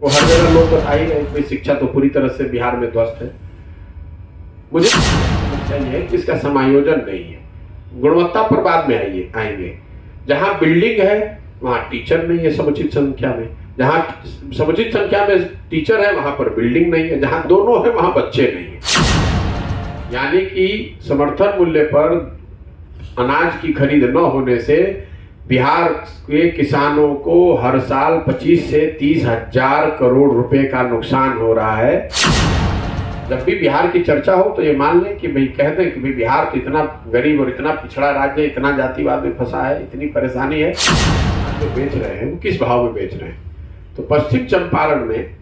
वो हर जगह लोग बता ही रहे कि शिक्षा तो पूरी तरह से बिहार में ध्वस्त है। मुझे चाहिए कि इसका समायोजन नहीं है। गुणवत्ता पर बाद में आएंगे। जहां बिल्डिंग है वहां टीचर नहीं है समुचित संख्या में, जहां समुचित संख्या में टीचर है वहां पर बिल्डिंग नहीं है, जहां दोनों है वहां बच्चे नहीं है। यानी कि समर्थन मूल्य पर अनाज की खरीद न होने से बिहार के किसानों को हर साल 25 से 30 हजार करोड़ रुपए का नुकसान हो रहा है। जब भी बिहार की चर्चा हो तो ये मान लें कि भाई कह दें कि भाई बिहार तो इतना गरीब और इतना पिछड़ा राज्य, इतना जातिवाद में फंसा है, इतनी परेशानी है, जो बेच रहे हैं वो किस भाव में बेच रहे हैं। तो पश्चिम चंपारण में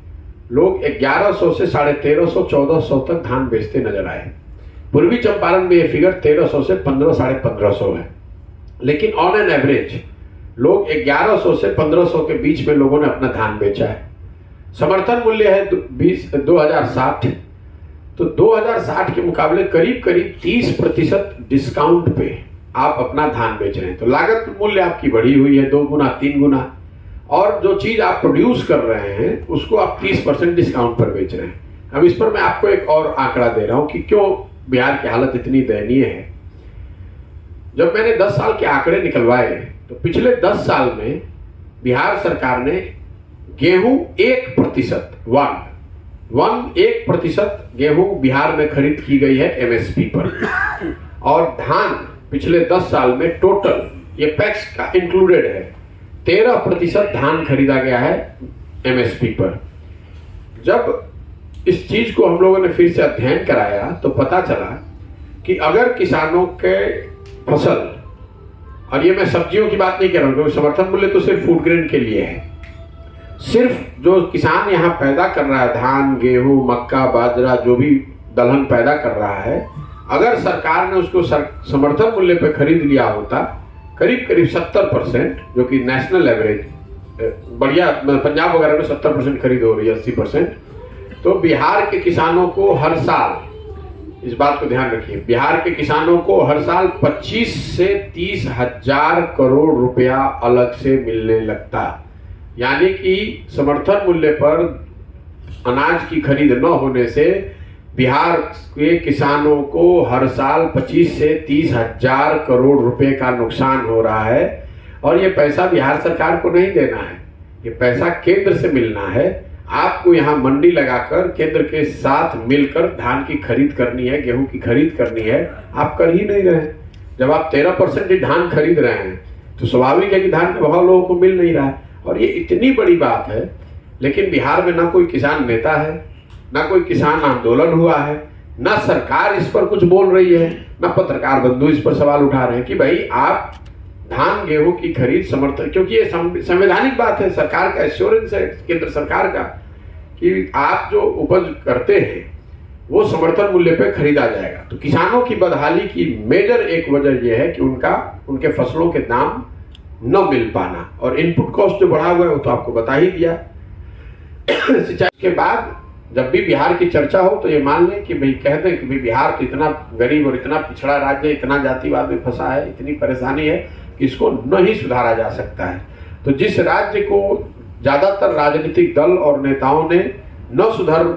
लोग 1100 से 1350 1400 तक धान बेचते नजर आए। पूर्वी चंपारण में ये फिगर 1300 से 1500 साढ़े 1500 है। लेकिन ऑन एन एवरेज लोग 1100 से 1500 के बीच में लोगों ने अपना धान बेचा है। समर्थन मूल्य है 2060। तो 2060 के मुकाबले करीब करीब 30% डिस्काउंट पे आप अपना धान बेच रहे हैं। तो लागत मूल्य आपकी बढ़ी हुई है 2 गुना 3 गुना, और जो चीज आप प्रोड्यूस कर रहे हैं उसको आप 30% डिस्काउंट पर बेच रहे हैं। अब इस पर मैं आपको एक और आंकड़ा दे रहा हूं कि क्यों बिहार की हालत इतनी दयनीय है। जब मैंने 10 साल के आंकड़े निकलवाए तो पिछले 10 साल में बिहार सरकार ने गेहूं 1% गेहूं बिहार में खरीद की गई है एमएसपी पर, और धान पिछले 10 साल में टोटल ये पैक्स का इंक्लूडेड है 13% धान खरीदा गया है एमएसपी पर। जब इस चीज को हम लोगों ने फिर से अध्ययन कराया तो पता चला कि अगर किसानों के फसल, और ये मैं सब्जियों की बात नहीं कर रहा हूं क्योंकि समर्थन मूल्य तो सिर्फ फूड ग्रेन के लिए है, सिर्फ जो किसान यहाँ पैदा कर रहा है धान गेहूं मक्का बाजरा जो भी दलहन पैदा कर रहा है, अगर सरकार ने उसको समर्थन मूल्य पे खरीद लिया होता करीब करीब 70%, जो कि नेशनल एवरेज बढ़िया पंजाब वगैरह में 70% खरीद हो रही है 80%, तो बिहार के किसानों को हर साल, इस बात को ध्यान रखिए, बिहार के किसानों को हर साल 25 से 30 हजार करोड़ रुपया अलग से मिलने लगता। यानी कि समर्थन मूल्य पर अनाज की खरीद न होने से बिहार के किसानों को हर साल 25 से 30 हजार करोड़ रुपए का नुकसान हो रहा है। और ये पैसा बिहार सरकार को नहीं देना है, ये पैसा केंद्र से मिलना है। आपको यहाँ मंडी लगाकर केंद्र के साथ मिलकर धान की खरीद करनी है, गेहूं की खरीद करनी है, आप कर ही नहीं रहे। जब आप 13% ही धान खरीद रहे हैं तो स्वाभाविक है कि धान का भाव लोगों को मिल नहीं रहा है। और ये इतनी बड़ी बात है, लेकिन बिहार में ना कोई किसान नेता है, ना कोई किसान आंदोलन हुआ है, ना सरकार इस पर कुछ बोल रही है, ना पत्रकार बंधु इस पर सवाल उठा रहे हैं कि भाई आप धान गेहूं की खरीद समर्थन, क्योंकि ये संवैधानिक बात है, सरकार का एश्योरेंस है केंद्र सरकार का कि आप जो उपज करते हैं वो समर्थन मूल्य पे खरीदा जाएगा। तो किसानों की बदहाली की मेजर एक वजह यह है कि उनके फसलों के दाम न मिल पाना, और इनपुट कॉस्ट जो बढ़ा हुआ है वो तो आपको बता ही दिया। सिंचाई के बाद जब भी बिहार की चर्चा हो तो ये मान लें कि भाई कह दें कि भाई बिहार तो इतना गरीब और इतना पिछड़ा राज्य, इतना जातिवाद में फंसा है, इतनी परेशानी है कि इसको नहीं सुधारा जा सकता है। तो जिस राज्य को ज्यादातर राजनीतिक दल और नेताओं ने न सुधर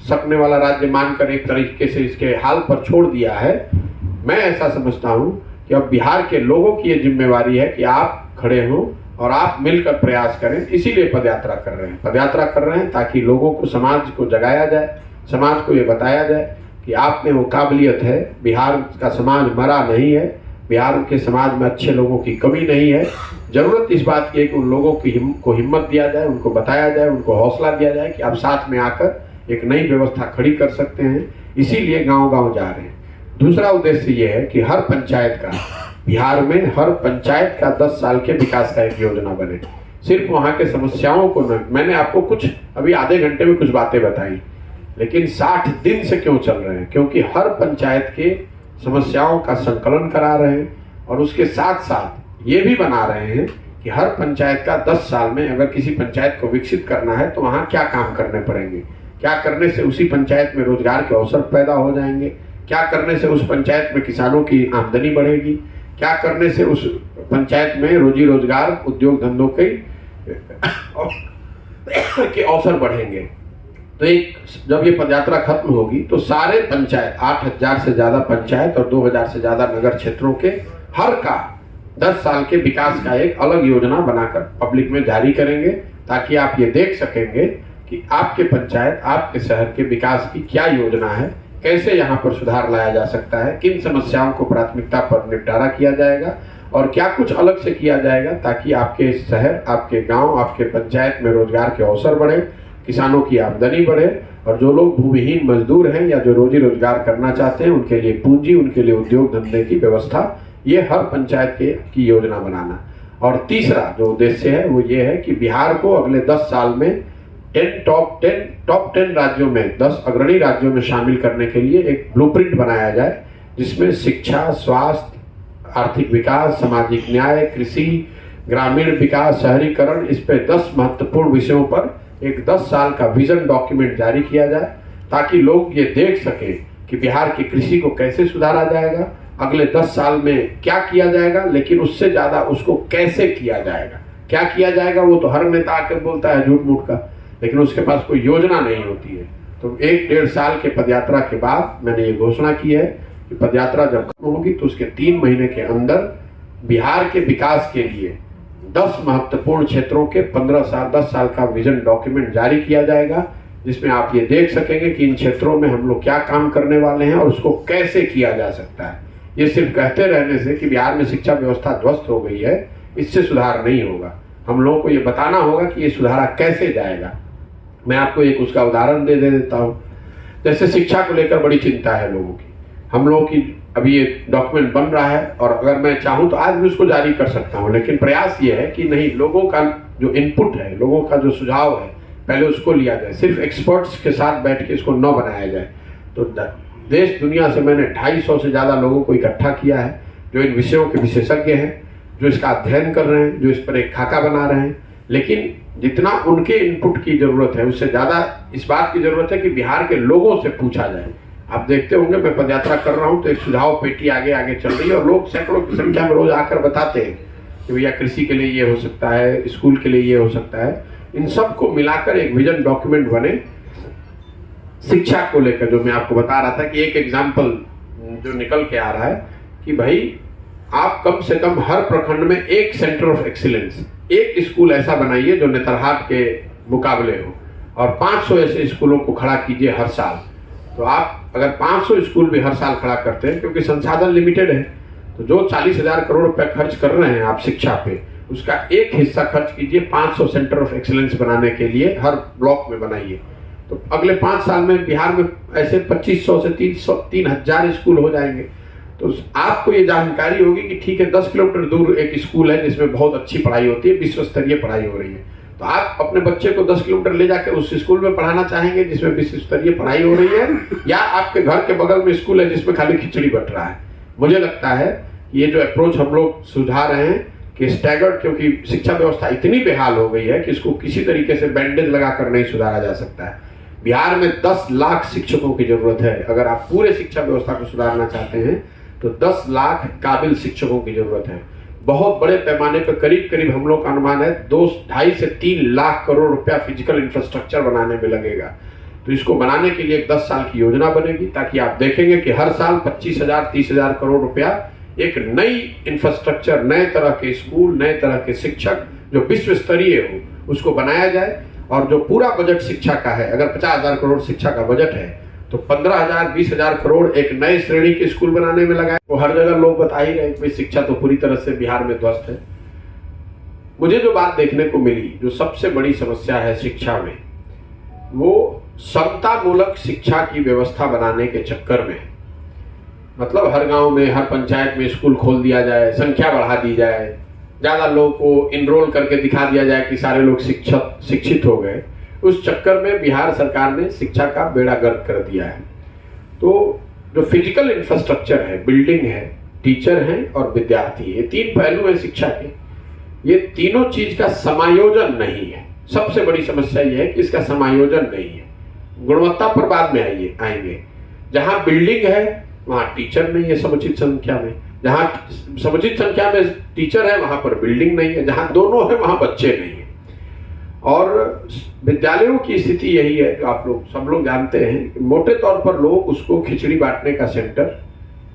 सकने वाला राज्य मानकर एक तरीके से इसके हाल पर छोड़ दिया है, मैं ऐसा समझता हूं कि अब बिहार के लोगों की ये जिम्मेवारी है कि आप खड़े हों और आप मिलकर प्रयास करें। इसीलिए पदयात्रा कर रहे हैं ताकि लोगों को, समाज को जगाया जाए, समाज को ये बताया जाए कि आप में वो काबिलियत है, बिहार का समाज मरा नहीं है, बिहार के समाज में अच्छे लोगों की कमी नहीं है। जरूरत इस बात की है कि उन लोगों को हिम्मत दिया जाए, उनको बताया जाए, उनको हौसला दिया जाए कि आप साथ में आकर एक नई व्यवस्था खड़ी कर सकते हैं। इसीलिए गांव-गांव जा रहे हैं। दूसरा उद्देश्य ये है कि हर पंचायत का, बिहार में हर पंचायत का 10 साल के विकास का एक योजना बने। सिर्फ वहाँ के समस्याओं को न, मैंने आपको कुछ अभी आधे घंटे में कुछ बातें बताई, लेकिन 60 दिन से क्यों चल रहे हैं? क्योंकि हर पंचायत के समस्याओं का संकलन करा रहे हैं, और उसके साथ साथ ये भी बना रहे हैं कि हर पंचायत का 10 साल में अगर किसी पंचायत को विकसित करना है तो वहाँ क्या काम करने पड़ेंगे, क्या करने से उसी पंचायत में रोजगार के अवसर पैदा हो जाएंगे, क्या करने से उस पंचायत में किसानों की आमदनी बढ़ेगी, क्या करने से उस पंचायत में रोजी रोजगार, उद्योग धंधों की के अवसर बढ़ेंगे। तो एक जब ये पदयात्रा खत्म होगी तो सारे पंचायत 8,000 से ज्यादा पंचायत और 2,000 से ज्यादा नगर क्षेत्रों के हर का 10 साल के विकास का एक अलग योजना बनाकर पब्लिक में जारी करेंगे, ताकि आप ये देख सकेंगे कि आपके पंचायत, आपके शहर के विकास की क्या योजना है, कैसे यहाँ पर सुधार लाया जा सकता है, किन समस्याओं को प्राथमिकता पर निपटारा किया जाएगा और क्या कुछ अलग से किया जाएगा, ताकि आपके शहर, आपके गांव, आपके पंचायत में रोजगार के अवसर बढ़े, किसानों की आमदनी बढ़े और जो लोग भूमिहीन मजदूर हैं या जो रोजी रोजगार करना चाहते हैं उनके लिए पूंजी, उनके लिए उद्योग धंधे की व्यवस्था, ये हर पंचायत की योजना बनाना। और तीसरा जो उद्देश्य है वो ये है कि बिहार को अगले 10 साल में टॉप 10 राज्यों में, 10 अग्रणी राज्यों में शामिल करने के लिए एक ब्लूप्रिंट बनाया जाए, जिसमें शिक्षा, स्वास्थ्य, आर्थिक विकास, सामाजिक न्याय, कृषि, ग्रामीण विकास, शहरीकरण, इस पे 10 महत्वपूर्ण विषयों पर एक 10 साल का विजन डॉक्यूमेंट जारी किया जाए, ताकि लोग ये देख सकें कि बिहार की कृषि को कैसे सुधारा जाएगा, अगले 10 साल में क्या किया जाएगा, लेकिन उससे ज्यादा उसको कैसे किया जाएगा। क्या किया जाएगा वो तो हर नेता आकर बोलता है झूठ मूठ का, लेकिन उसके पास कोई योजना नहीं होती है। तो 1-1.5 साल के पदयात्रा के बाद मैंने ये घोषणा की है कि पदयात्रा जब खत्म होगी तो उसके 3 महीने के अंदर बिहार के विकास के लिए 10 महत्वपूर्ण क्षेत्रों के 10 साल का विजन डॉक्यूमेंट जारी किया जाएगा, जिसमें आप ये देख सकेंगे कि इन क्षेत्रों में हम लोग क्या काम करने वाले हैं और उसको कैसे किया जा सकता है। ये सिर्फ कहते रहने से कि बिहार में शिक्षा व्यवस्था ध्वस्त हो गई है, इससे सुधार नहीं होगा। हम लोगों को ये बताना होगा कि ये सुधारा कैसे जाएगा। मैं आपको एक उसका उदाहरण दे देता हूँ। जैसे शिक्षा को लेकर बड़ी चिंता है लोगों की, हम लोगों की अभी ये डॉक्यूमेंट बन रहा है और अगर मैं चाहूँ तो आज भी उसको जारी कर सकता हूँ, लेकिन प्रयास ये है कि नहीं, लोगों का जो इनपुट है, लोगों का जो सुझाव है, पहले उसको लिया जाए। सिर्फ एक्सपर्ट्स के साथ बैठ के इसको न बनाया जाए। तो देश दुनिया से मैंने 250 से ज़्यादा लोगों को इकट्ठा किया है, जो इन विषयों के विशेषज्ञ हैं, जो इसका अध्ययन कर रहे हैं, जो इस पर एक खाका बना रहे हैं। लेकिन जितना उनके इनपुट की जरूरत है, उससे ज़्यादा इस बात की जरूरत है कि बिहार के लोगों से पूछा जाए। आप देखते होंगे मैं पदयात्रा कर रहा हूँ तो एक सुझाव पेटी आगे आगे चल रही है और लोग सैकड़ों की संख्या में रोज आकर बताते हैं कि भैया कृषि के लिए ये हो सकता है, स्कूल के लिए ये हो सकता है। इन सबको मिलाकर एक विजन डॉक्यूमेंट बने शिक्षा को लेकर। जो मैं आपको बता रहा था कि एक एग्जाम्पल जो निकल के आ रहा है कि भाई आप कम से कम हर प्रखंड में एक सेंटर ऑफ एक्सीलेंस, एक स्कूल ऐसा बनाइए जो नेतरहाट के मुकाबले हो, और 500 ऐसे स्कूलों को खड़ा कीजिए हर साल। तो आप अगर 500 स्कूल भी हर साल खड़ा करते हैं, क्योंकि संसाधन लिमिटेड है, तो जो 40,000 करोड़ रुपए खर्च कर रहे हैं आप शिक्षा पे, उसका एक हिस्सा खर्च कीजिए 500 सेंटर ऑफ एक्सीलेंस बनाने के लिए, हर ब्लॉक में बनाइए। तो अगले 5 साल में बिहार में ऐसे 2500 से 3,000 स्कूल हो जाएंगे। तो आपको ये जानकारी होगी कि ठीक है 10 किलोमीटर दूर एक स्कूल है जिसमें बहुत अच्छी पढ़ाई होती है, विश्व स्तरीय पढ़ाई हो रही है। तो आप अपने बच्चे को 10 किलोमीटर ले जाकर उस स्कूल में पढ़ाना चाहेंगे जिसमें विश्व स्तरीय पढ़ाई हो रही है, या आपके घर के बगल में स्कूल है जिसमें खाली खिचड़ी बट रहा है। मुझे लगता है ये जो अप्रोच हम लोग सुधार रहे हैं कि स्टैगर्ड, क्योंकि शिक्षा व्यवस्था इतनी बेहाल हो गई है कि इसको किसी तरीके से बैंडेज लगाकर नहीं सुधारा जा सकता है। बिहार में 10 लाख शिक्षकों की जरूरत है। अगर आप पूरे शिक्षा व्यवस्था को सुधारना चाहते हैं तो 10 लाख काबिल शिक्षकों की जरूरत है। बहुत बड़े पैमाने पर करीब करीब हम लोग का अनुमान है 2.5 से 3 लाख करोड़ रुपया फिजिकल इंफ्रास्ट्रक्चर बनाने में लगेगा। तो इसको बनाने के लिए 10 साल की योजना बनेगी, ताकि आप देखेंगे कि हर साल 25,000 30,000 करोड़ रुपया एक नई इंफ्रास्ट्रक्चर, नए तरह के स्कूल, नए तरह के शिक्षक जो विश्व स्तरीय हो उसको बनाया जाए। और जो पूरा बजट शिक्षा का है, अगर 50,000 करोड़ शिक्षा का बजट है तो 15,000 20,000 करोड़ एक नए श्रेणी के स्कूल बनाने में लगाए। वो हर जगह लोग बता ही रहे कि शिक्षा तो पूरी तरह से बिहार में ध्वस्त है। मुझे जो बात देखने को मिली, जो सबसे बड़ी समस्या है शिक्षा में, वो समतामूलक शिक्षा की व्यवस्था बनाने के चक्कर में, मतलब हर गांव में, हर पंचायत में स्कूल खोल दिया जाए, संख्या बढ़ा दी जाए, ज्यादा लोगों को इनरोल करके दिखा दिया जाए कि सारे लोग शिक्षित हो गए। उस चक्कर में बिहार सरकार ने शिक्षा का बेड़ा गर्क कर दिया है। तो जो फिजिकल इंफ्रास्ट्रक्चर है, बिल्डिंग है, टीचर हैं और विद्यार्थी, ये 3 पहलू है शिक्षा के। ये तीनों चीज का समायोजन नहीं है। सबसे बड़ी समस्या ये है कि इसका समायोजन नहीं है। गुणवत्ता पर बाद में आएंगे। जहां बिल्डिंग है वहां टीचर नहीं है समुचित संख्या में, जहां समुचित संख्या में टीचर है वहां पर बिल्डिंग नहीं है, जहां दोनों है वहां बच्चे नहीं है। और विद्यालयों की स्थिति यही है जो आप लोग सब लोग जानते हैं। मोटे तौर पर लोग उसको खिचड़ी बांटने का सेंटर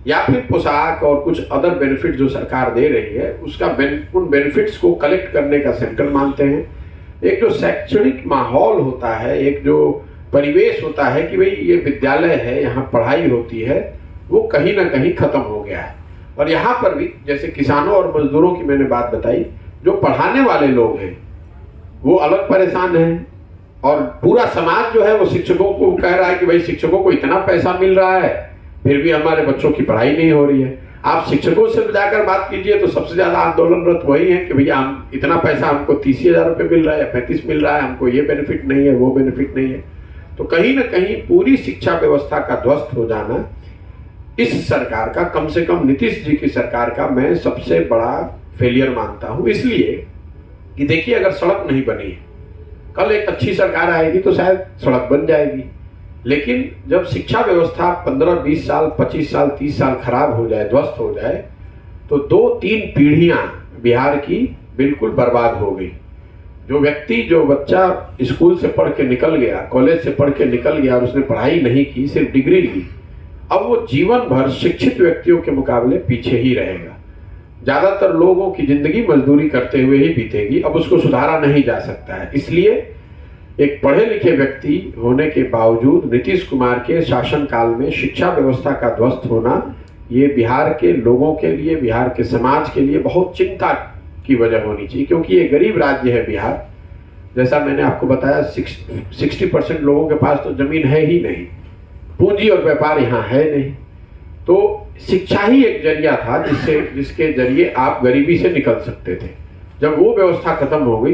या फिर पोशाक और कुछ अदर बेनिफिट जो सरकार दे रही है उसका उन बेनिफिट्स को कलेक्ट करने का सेंटर मानते हैं। एक जो शैक्षणिक माहौल होता है, एक जो परिवेश होता है कि भाई ये विद्यालय है, यहाँ पढ़ाई होती है, वो कहीं ना कहीं खत्म हो गया है। और यहाँ पर भी जैसे किसानों और मजदूरों की मैंने बात बताई, जो पढ़ाने वाले लोग हैं वो अलग परेशान हैं, और पूरा समाज जो है वो शिक्षकों को कह रहा है कि भाई शिक्षकों को इतना पैसा मिल रहा है फिर भी हमारे बच्चों की पढ़ाई नहीं हो रही है। आप शिक्षकों से जाकर बात कीजिए तो सबसे ज्यादा आंदोलनरत वही है कि भैया हम इतना पैसा, हमको 30,000 रुपये मिल रहा है या 35 मिल रहा है, हमको ये बेनिफिट नहीं है, वो बेनिफिट नहीं है। तो कहीं ना कहीं पूरी शिक्षा व्यवस्था का ध्वस्त हो जाना इस सरकार का, कम से कम नीतीश जी की सरकार का, मैं सबसे बड़ा फेलियर मानता हूं। इसलिए कि देखिए, अगर सड़क नहीं बनी है, कल एक अच्छी सरकार आएगी तो शायद सड़क बन जाएगी, लेकिन जब शिक्षा व्यवस्था 15-20 साल, 25 साल, 30 साल खराब हो जाए, ध्वस्त हो जाए, तो 2-3 पीढ़ियां बिहार की बिल्कुल बर्बाद हो गई। जो व्यक्ति, जो बच्चा स्कूल से पढ़ के निकल गया, कॉलेज से पढ़ के निकल गया और उसने पढ़ाई नहीं की, सिर्फ डिग्री ली, अब वो जीवन भर शिक्षित व्यक्तियों के मुकाबले पीछे ही रहेगा। ज्यादातर लोगों की जिंदगी मजदूरी करते हुए ही बीतेगी, अब उसको सुधारा नहीं जा सकता है। इसलिए एक पढ़े लिखे व्यक्ति होने के बावजूद नीतीश कुमार के शासनकाल में शिक्षा व्यवस्था का ध्वस्त होना, ये बिहार के लोगों के लिए, बिहार के समाज के लिए बहुत चिंता की वजह होनी चाहिए, क्योंकि ये गरीब राज्य है बिहार। जैसा मैंने आपको बताया, 60% लोगों के पास तो जमीन है ही नहीं, पूंजी और व्यापार यहाँ है नहीं। तो शिक्षा ही एक जरिया था जिसके जरिए आप गरीबी से निकल सकते थे। जब वो व्यवस्था खत्म हो गई